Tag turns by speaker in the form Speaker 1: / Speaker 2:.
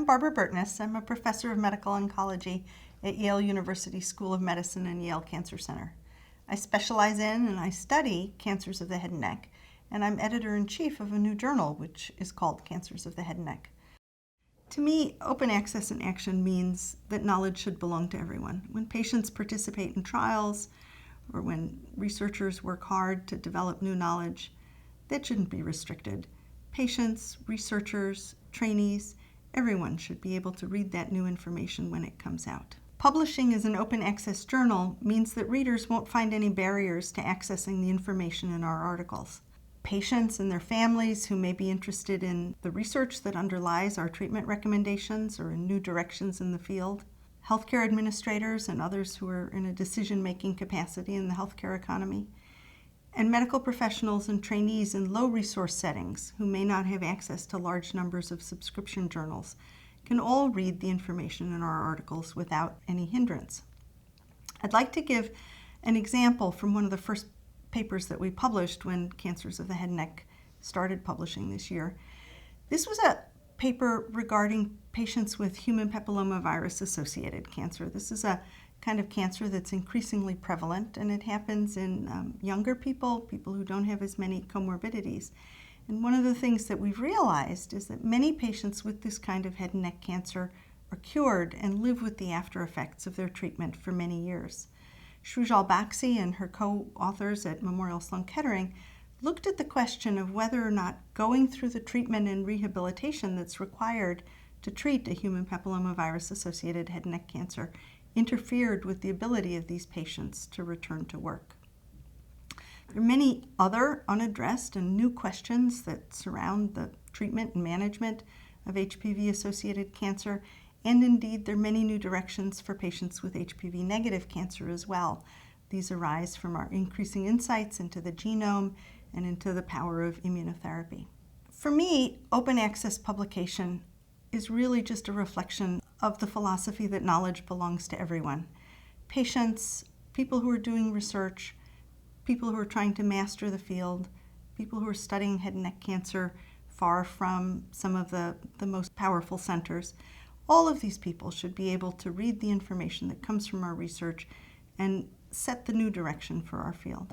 Speaker 1: Barbara Burtness. I'm a professor of medical oncology at Yale University School of Medicine and Yale Cancer Center. I specialize in and I study cancers of the head and neck, and I'm editor-in-chief of a new journal which is called Cancers of the Head and Neck. To me, open access in action means that knowledge should belong to everyone. When patients participate in trials or when researchers work hard to develop new knowledge, that shouldn't be restricted. Patients, researchers, trainees, everyone should be able to read that new information when it comes out. Publishing as an open access journal means that readers won't find any barriers to accessing the information in our articles. Patients and their families who may be interested in the research that underlies our treatment recommendations or in new directions in the field, healthcare administrators and others who are in a decision-making capacity in the healthcare economy, and medical professionals and trainees in low-resource settings who may not have access to large numbers of subscription journals can all read the information in our articles without any hindrance. I'd like to give an example from one of the first papers that we published when Cancers of the Head and Neck started publishing this year. This was a paper regarding patients with human papillomavirus-associated cancer. This is a kind of cancer that's increasingly prevalent, and it happens in younger people who don't have as many comorbidities. And one of the things that we've realized is that many patients with this kind of head and neck cancer are cured and live with the after effects of their treatment for many years. Shrujal Bakshi and her co-authors at Memorial Sloan Kettering looked at the question of whether or not going through the treatment and rehabilitation that's required to treat a human papillomavirus-associated head and neck cancer interfered with the ability of these patients to return to work. There are many other unaddressed and new questions that surround the treatment and management of HPV-associated cancer, and indeed there are many new directions for patients with HPV-negative cancer as well. These arise from our increasing insights into the genome and into the power of immunotherapy. For me, open access publication is really just a reflection of the philosophy that knowledge belongs to everyone. Patients, people who are doing research, people who are trying to master the field, people who are studying head and neck cancer far from some of the most powerful centers. All of these people should be able to read the information that comes from our research and set the new direction for our field.